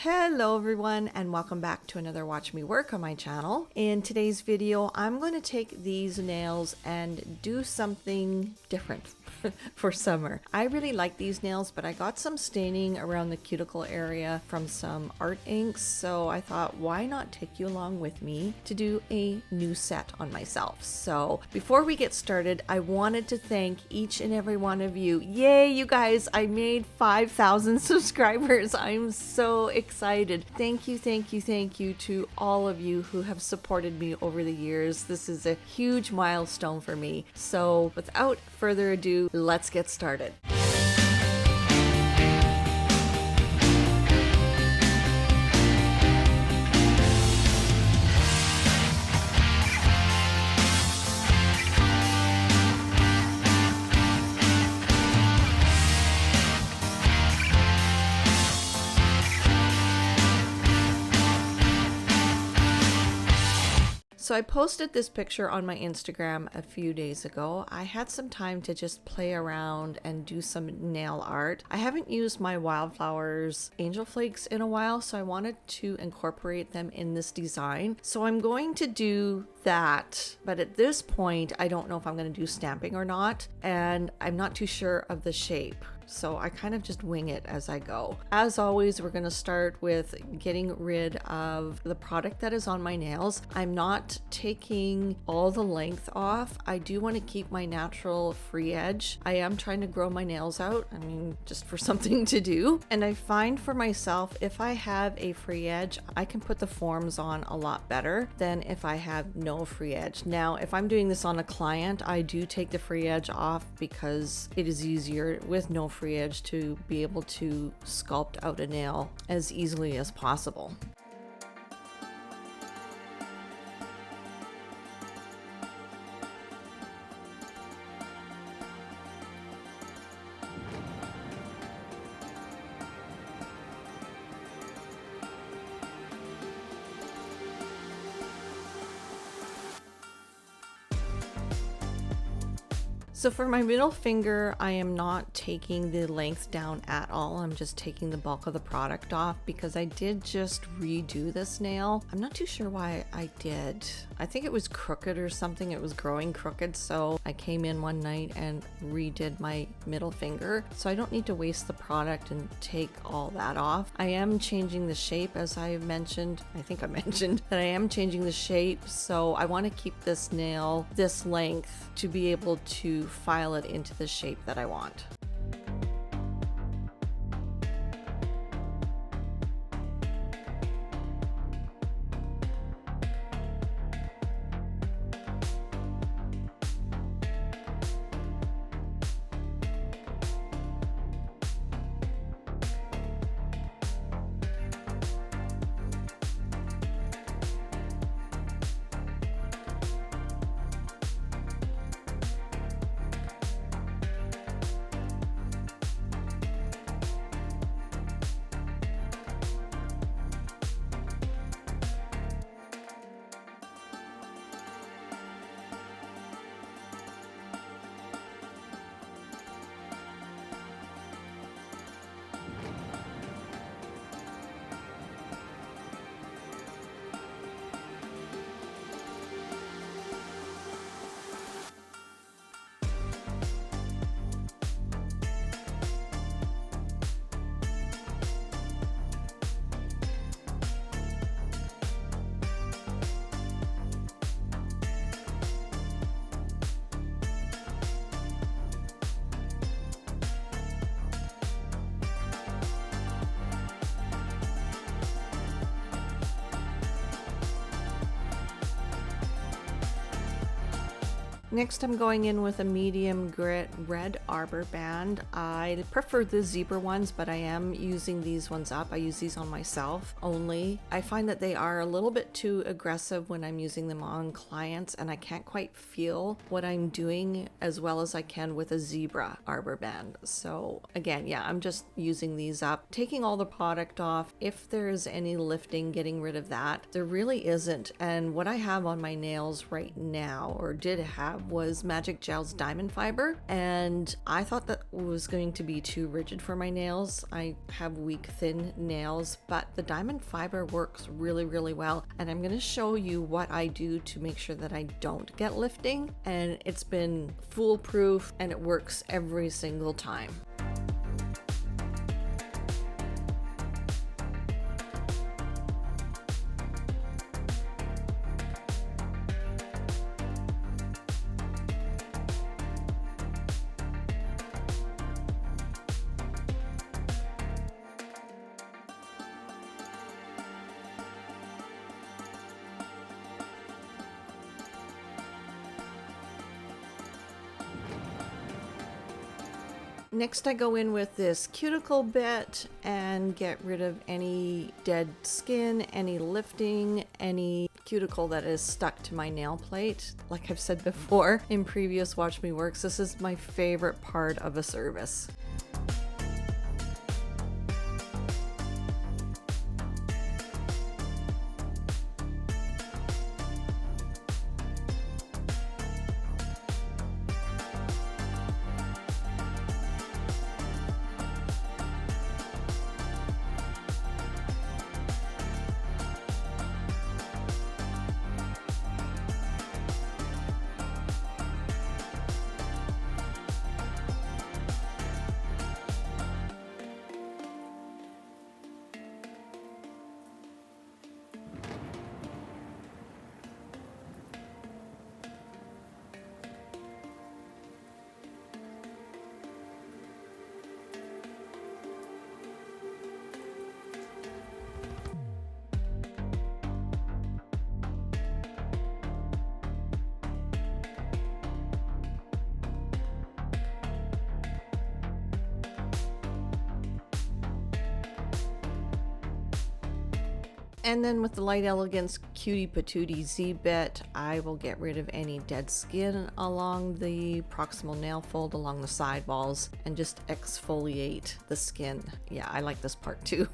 Hello everyone, and welcome back to another Watch Me Work on my channel. In today's video, I'm going to take these nails and do something different for summer. I really like these nails, but I got some staining around the cuticle area from some art inks, so I thought, why not take you along with me to do a new set on myself? So before we get started, I wanted to thank each and every one of you. Yay, you guys, I made 5,000 subscribers. I'm so excited. Thank you to all of you who have supported me over the years. This is a huge milestone for me. So without further ado, let's get started. So I posted this picture on my Instagram a few days ago. I had some time to just play around and do some nail art. I haven't used my Wildflowers Angel Flakes in a while, so I wanted to incorporate them in this design. So I'm going to do that, but at this point, I don't know if I'm going to do stamping or not, and I'm not too sure of the shape. So I kind of just wing it as I go. As always, we're going to start with getting rid of the product that is on my nails. I'm not taking all the length off. I do want to keep my natural free edge. I am trying to grow my nails out. I mean, just for something to do. And I find for myself, if I have a free edge, I can put the forms on a lot better than if I have no free edge. Now, if I'm doing this on a client, I do take the free edge off because it is easier with no free edge to be able to sculpt out a nail as easily as possible. So for my middle finger, I am not taking the length down at all. I'm just taking the bulk of the product off because I did just redo this nail. I'm not too sure why I did. I think it was crooked or something. It was growing crooked. So I came in one night and redid my middle finger. So I don't need to waste the product and take all that off. I am changing the shape, as I mentioned. I think I mentioned that I am changing the shape. So I want to keep this nail this length to be able to file it into the shape that I want. Next, I'm going in with a medium grit red arbor band. I prefer the zebra ones, but I am using these ones up. I use these on myself only. I find that they are a little bit too aggressive when I'm using them on clients, and I can't quite feel what I'm doing as well as I can with a zebra arbor band. So again, yeah, I'm just using these up, taking all the product off. If there's any lifting, getting rid of that. There really isn't. And what I have on my nails right now, or did have have was Magic Gel's Diamond Fiber, and I thought that was going to be too rigid for my nails. I have weak, thin nails, but the Diamond Fiber works really, really well, and I'm going to show you what I do to make sure that I don't get lifting, and it's been foolproof and it works every single time. Next, I go in with this cuticle bit and get rid of any dead skin, any lifting, any cuticle that is stuck to my nail plate. Like I've said before in previous Watch Me Works, this is my favorite part of a service. And then with the Light Elegance Cutie Patootie Z-Bit, I will get rid of any dead skin along the proximal nail fold, along the side walls, and just exfoliate the skin. Yeah, I like this part too.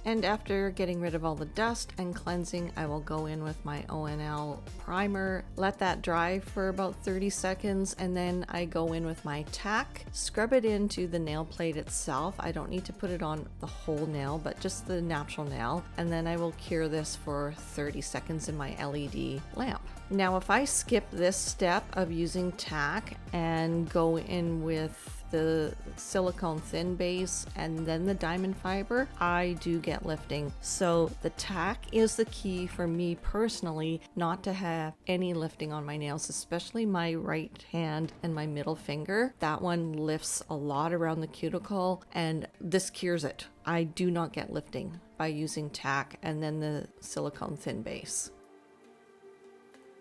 And after getting rid of all the dust and cleansing, I will go in with my ONL Primer, let that dry for about 30 seconds, and then I go in with my Tack, scrub it into the nail plate itself. I don't need to put it on the whole nail, but just the natural nail, and then I will cure this for 30 seconds in my LED lamp. Now, if I skip this step of using Tack and go in with the silicone thin base and then the diamond fiber, I do get lifting. So the Tack is the key for me personally, not to have any lifting on my nails, especially my right hand and my middle finger. That one lifts a lot around the cuticle, and this cures it. I do not get lifting by using Tack and then the silicone thin base.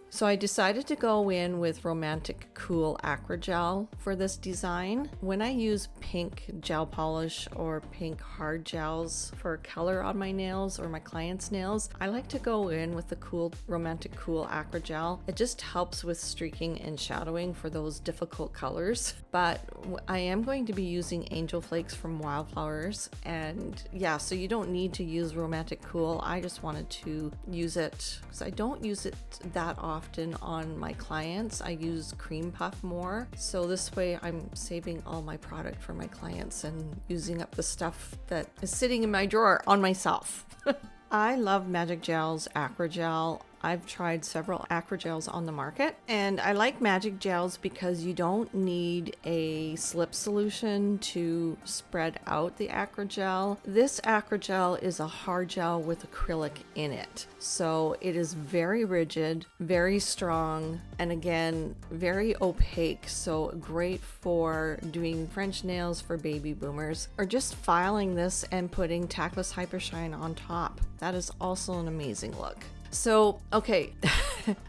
So I decided to go in with Romantic Cool Acrygel for this design. When I use pink gel polish or pink hard gels for color on my nails or my clients' nails, I like to go in with the Romantic Cool Acrygel. It just helps with streaking and shadowing for those difficult colors. But I am going to be using Angel Flakes from Wildflowers, and yeah, so you don't need to use Romantic Cool. I just wanted to use it because I don't use it that often on my clients. I use Cream Puff more, so this way I'm saving all my product for my clients and using up the stuff that is sitting in my drawer on myself. I love Magic Gel's Acrygel. I've tried several Acrygels on the market, and I like magic gels because you don't need a slip solution to spread out the Acrygel. This Acrygel is a hard gel with acrylic in it, so it is very rigid, very strong, and again, very opaque, so great for doing French nails for baby boomers, or just filing this and putting Tackless Hyper Shine on top. That is also an amazing look. So, okay,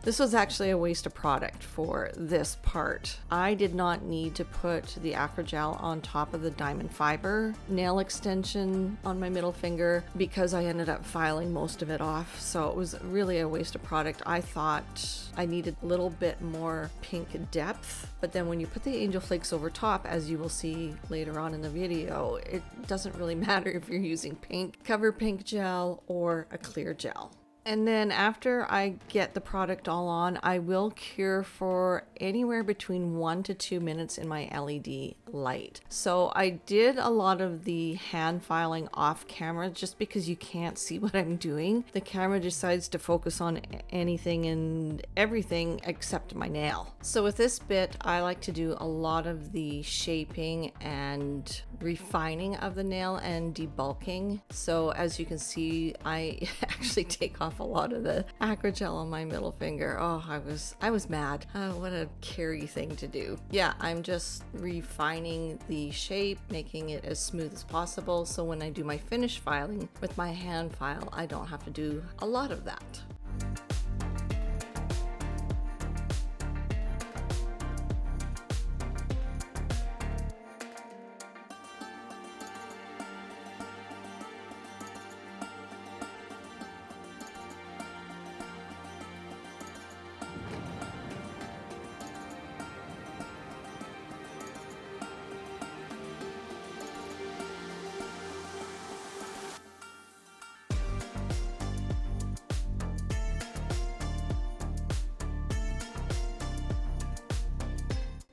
this was actually a waste of product for this part. I did not need to put the Acrygel on top of the diamond fiber nail extension on my middle finger because I ended up filing most of it off. So it was really a waste of product. I thought I needed a little bit more pink depth, but then when you put the angel flakes over top, as you will see later on in the video, it doesn't really matter if you're using pink, cover pink gel or a clear gel. And then after I get the product all on, I will cure for anywhere between 1 to 2 minutes in my LED light. So I did a lot of the hand filing off camera just because you can't see what I'm doing. The camera decides to focus on anything and everything except my nail. So with this bit, I like to do a lot of the shaping and refining of the nail and debulking. So as you can see, I actually take off a lot of the Acrygel on my middle finger. Oh, I was mad. Oh, what a carry thing to do. Yeah, I'm just refining the shape, making it as smooth as possible, so when I do my finish filing with my hand file, I don't have to do a lot of that.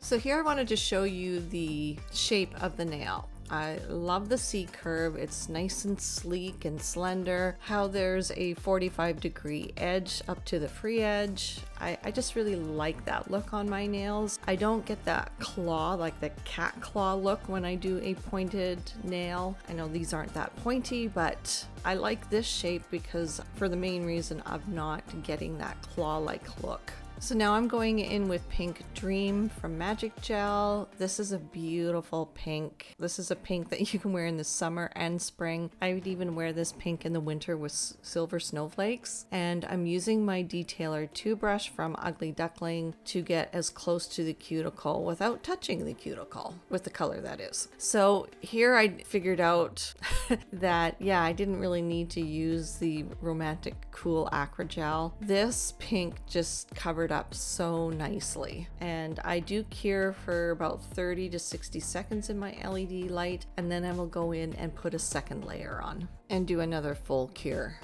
So here I wanted to show you the shape of the nail. I love the C curve. It's nice and sleek and slender. How there's a 45-degree edge up to the free edge. I just really like that look on my nails. I don't get that claw, like the cat claw look when I do a pointed nail. I know these aren't that pointy, but I like this shape because for the main reason of not getting that claw-like look. So now I'm going in with Pink Dream from Magic Gel. This is a beautiful pink. This is a pink that you can wear in the summer and spring. I would even wear this pink in the winter with silver snowflakes. And I'm using my detailer 2 brush from Ugly Duckling to get as close to the cuticle without touching the cuticle, with the color that is. So here I figured out that, yeah, I didn't really need to use the Romantic Cool Acrygel. This pink just covered up so nicely, and I do cure for about 30 to 60 seconds in my LED light, and then I will go in and put a second layer on and do another full cure.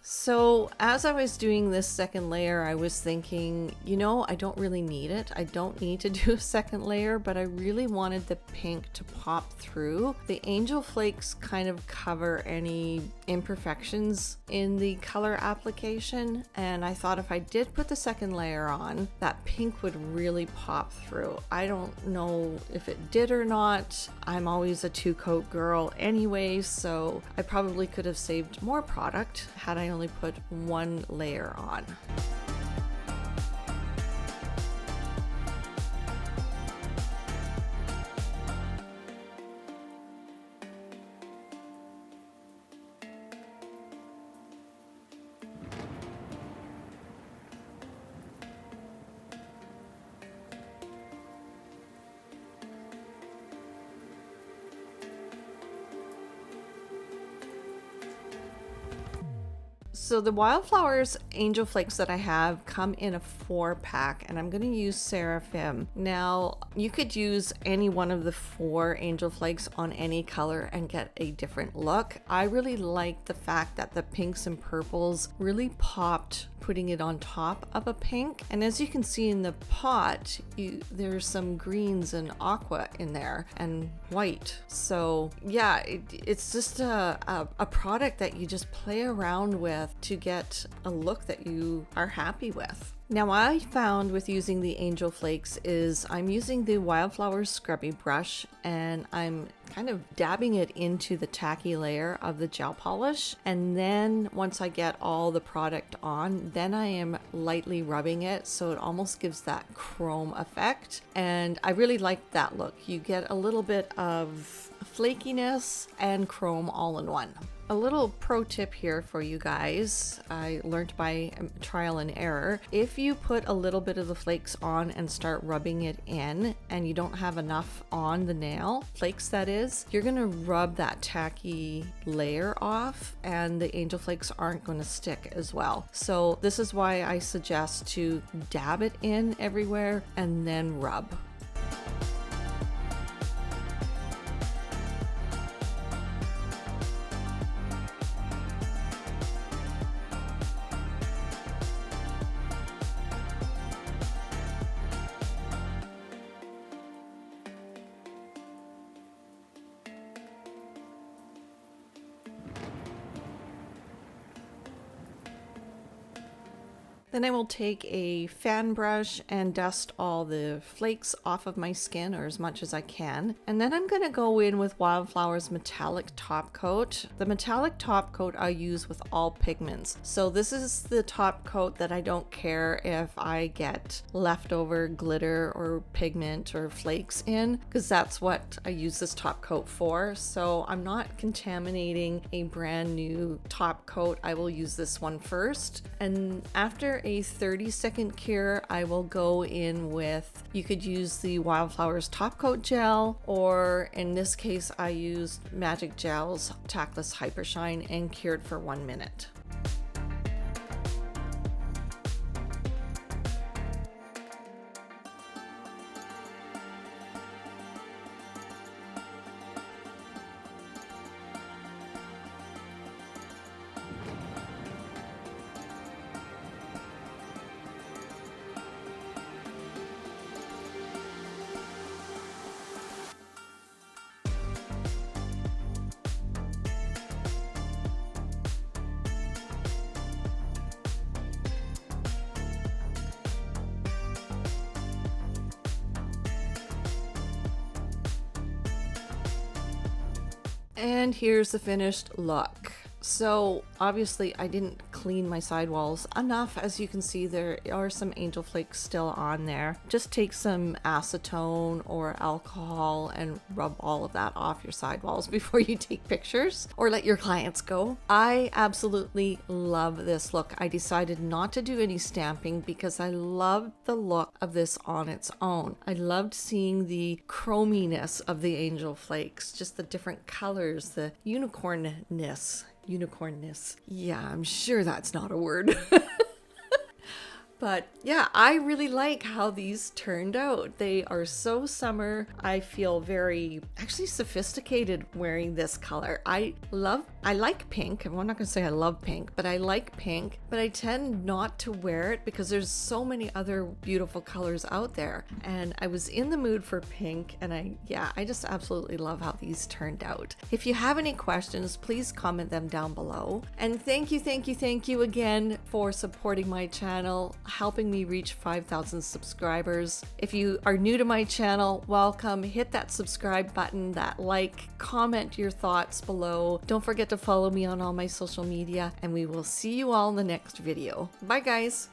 So as I was doing this second layer, I was thinking, you know, I don't really need it. I don't need to do a second layer, but I really wanted the pink to pop through. The angel flakes kind of cover any imperfections in the color application, and I thought if I did put the second layer on, that pink would really pop through. I don't know if it did or not. I'm always a 2-coat girl anyway, so I probably could have saved more product had I only put 1 layer on. So the Wildflowers Angel Flakes that I have come in a 4-pack, and I'm going to use Seraphim. Now, you could use any one of the 4 Angel Flakes on any color and get a different look. I really like the fact that the pinks and purples really popped putting it on top of a pink. And as you can see in the pot, there's some greens and aqua in there and white. So yeah, it's just a product that you just play around with to get a look that you are happy with. Now, what I found with using the Angel Flakes is I'm using the Wildflowers scrubby brush and I'm kind of dabbing it into the tacky layer of the gel polish. And then once I get all the product on, then I am lightly rubbing it so it almost gives that chrome effect. And I really like that look. You get a little bit of flakiness and chrome all in one. A little pro tip here for you guys, I learned by trial and error. If you put a little bit of the flakes on and start rubbing it in and you don't have enough on the nail, flakes that is, you're gonna rub that tacky layer off and the Angel Flakes aren't gonna stick as well. So this is why I suggest to dab it in everywhere and then rub. Then I will take a fan brush and dust all the flakes off of my skin, or as much as I can. And then I'm going to go in with Wildflowers Metallic Top Coat. The metallic top coat I use with all pigments. So this is the top coat that I don't care if I get leftover glitter or pigment or flakes in, because that's what I use this top coat for. So I'm not contaminating a brand new top coat. I will use this one first. And after a 30-second cure, I will go in with, you could use the Wildflowers Top Coat Gel, or in this case I used Magic Gel's Tackless Hyper Shine and cured for 1 minute. And here's the finished look. So obviously I didn't clean my sidewalls enough. As you can see, there are some angel flakes still on there. Just take some acetone or alcohol and rub all of that off your sidewalls before you take pictures or let your clients go. I absolutely love this look. I decided not to do any stamping because I loved the look of this on its own. I loved seeing the chrominess of the angel flakes, just the different colors, the unicornness. Yeah, I'm sure that's not a word. But yeah, I really like how these turned out. They are so summer. I feel very actually sophisticated wearing this color. I like pink. I'm not gonna say I love pink, but I like pink, but I tend not to wear it because there's so many other beautiful colors out there. And I was in the mood for pink, and I just absolutely love how these turned out. If you have any questions, please comment them down below. And thank you again for supporting my channel, helping me reach 5,000 subscribers. If you are new to my channel, welcome. Hit that subscribe button, that like, comment your thoughts below. Don't forget to follow me on all my social media, and we will see you all in the next video. Bye guys.